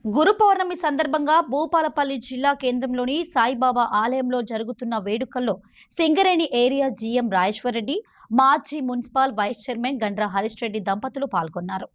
గురు పౌర్ణమి సందర్భంగా భూపాలపల్లి జిల్లా కేంద్రంలోని సాయిబాబా ఆలయంలో జరుగుతున్న వేడుకల్లో సింగరేణి ఏరియా జీఎం రాజేశ్వరరెడ్డి, మాజీ municipal vice chairman Gandra Harish Reddy దంపతులు పాల్గొన్నారు.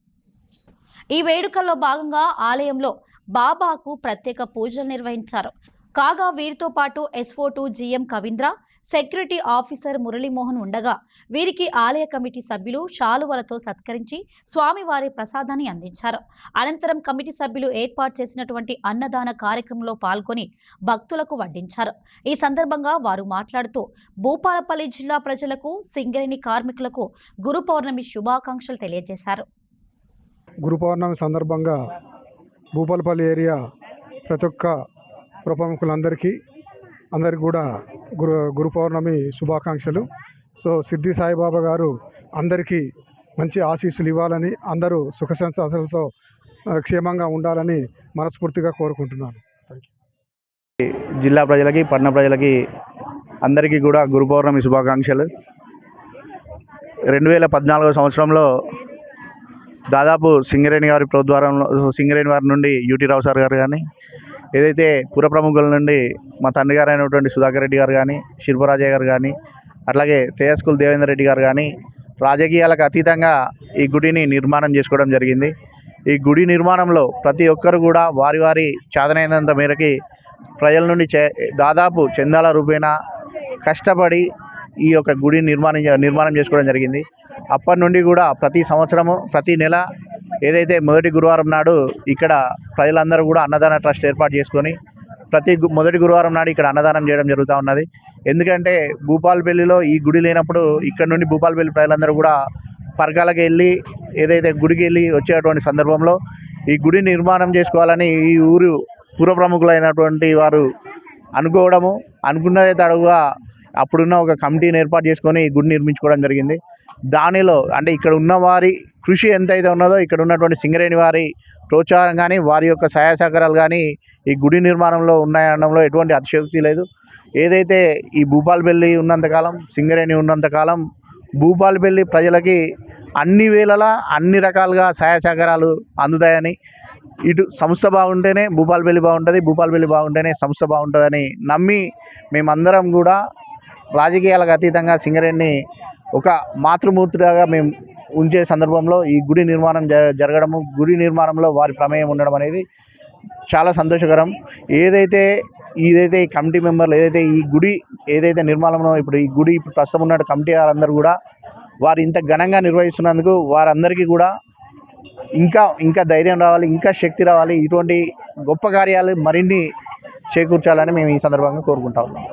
ఈ వేడుకల్లో భాగంగా ఆలయంలో బాబాకు ప్రత్యేక పూజలు నిర్వహించారు. కాగా వీరితో పాటు ఎస్ఓ2 GM Kavindra, security officer Muralimohan ఉండగా వీరికి ఆలయ కమిటీ సభ్యులు శాలువలతో సత్కరించి స్వామివారి ప్రసాదాన్ని అందించారు. అనంతరం కమిటీ సభ్యులు ఏర్పాటు చేసినటువంటి అన్నదాన కార్యక్రమంలో పాల్గొని భక్తులకు వడ్డించారు. ఈ సందర్భంగా వారు మాట్లాడుతూ భూపాలపల్లి జిల్లా ప్రజలకు, సింగరేణి కార్మికులకు గురు పౌర్ణమి శుభాకాంక్షలు తెలియజేశారు. గురు పౌర్ణమి సందర్భంగా భూపాలపల్లి ఏరియా ప్రతి ఒక్క ప్రముఖులందరికీ కూడా గురు పౌర్ణమి శుభాకాంక్షలు. సో సిద్ధి సాయిబాబా గారు అందరికీ మంచి ఆశీస్సులు ఇవ్వాలని, అందరూ సుఖ సంతోషాలతో క్షేమంగా ఉండాలని మనస్ఫూర్తిగా కోరుకుంటున్నాను. జిల్లా ప్రజలకి, పట్టణ ప్రజలకి అందరికీ కూడా గురు పౌర్ణమి శుభాకాంక్షలు. 2014 సంవత్సరంలో దాదాపు సింగరేణి గారి ప్రోద్వారంలో, సింగరేణి వారి నుండి యూటీ రావు సార్ గారు కానీ, ఏదైతే పుర ప్రముఖుల నుండి మా తండ్రి గారు అయినటువంటి సుధాకర్ రెడ్డి గారు కానీ, శిల్పరాజయ్య గారు కానీ, అట్లాగే తేజస్కుల్ దేవేందర్ రెడ్డి గారు కానీ, రాజకీయాలకు అతీతంగా ఈ గుడిని నిర్మాణం చేసుకోవడం జరిగింది. ఈ గుడి నిర్మాణంలో ప్రతి ఒక్కరు కూడా వారి వారి చేతనైనంత మేరకి ప్రజల నుండి దాదాపు చందాల రూపేణా కష్టపడి ఈ యొక్క గుడి నిర్మాణం చేసుకోవడం జరిగింది. అప్పటి నుండి కూడా ప్రతి సంవత్సరము, ప్రతి నెల ఏదైతే మొదటి గురువారం నాడు ఇక్కడ ప్రజలందరూ కూడా అన్నదాన ట్రస్ట్ ఏర్పాటు చేసుకొని ప్రతి మొదటి గురువారం నాడు ఇక్కడ అన్నదానం చేయడం జరుగుతూ ఉన్నది. ఎందుకంటే భూపాలపల్లిలో ఈ గుడి లేనప్పుడు ఇక్కడ నుండి భూపాలపల్లి ప్రజలందరూ కూడా పరకాలకు వెళ్ళి, ఏదైతే గుడికి వెళ్ళి వచ్చేటువంటి సందర్భంలో ఈ గుడి నిర్మాణం చేసుకోవాలని ఈ ఊరు పూర్వ ప్రముఖులైనటువంటి వారు అనుకోవడము, అనుకున్నదే తడుగా అప్పుడున్న ఒక కమిటీని ఏర్పాటు చేసుకొని ఈ గుడి నిర్మించుకోవడం జరిగింది. దానిలో అంటే ఇక్కడ ఉన్న వారి కృషి ఎంతైతే ఉన్నదో, ఇక్కడ ఉన్నటువంటి సింగరేణి వారి ప్రోత్సాహం కానీ, వారి యొక్క సహాయ సహకారాలు కానీ ఈ గుడి నిర్మాణంలో ఉన్నాయనడంలో ఎటువంటి అతిశయోక్తి లేదు. ఏదైతే ఈ భూపాలపల్లి ఉన్నంతకాలం, సింగరేణి ఉన్నంతకాలం భూపాలపల్లి ప్రజలకి అన్ని వేళలా అన్ని రకాలుగా సహాయ సహకారాలు అందుతాయని, ఇటు సంస్థ బాగుంటేనే భూపాలపల్లి బాగుంటుంది, భూపాలపల్లి బాగుంటేనే సంస్థ బాగుంటుందని నమ్మి మేమందరం కూడా రాజకీయాలకు అతీతంగా సింగరేణిని ఒక మాతృమూర్తిగా మేము ఉంచే సందర్భంలో ఈ గుడి నిర్మాణం జరగడము, గుడి నిర్మాణంలో వారి ప్రమేయం ఉండడం అనేది చాలా సంతోషకరం. ఏదైతే ఈ కమిటీ మెంబర్లు ఏదైతే ఈ గుడి నిర్మాణంలో ఇప్పుడు ఈ గుడి ప్రస్తుతం ఉన్న కమిటీ వారందరూ కూడా వారు ఇంత ఘనంగా నిర్వహిస్తున్నందుకు వారందరికీ కూడా ఇంకా ధైర్యం రావాలి, ఇంకా శక్తి రావాలి, ఇటువంటి గొప్ప కార్యాలు మరిన్ని చేకూర్చాలని మేము ఈ సందర్భంగా కోరుకుంటా ఉన్నాం.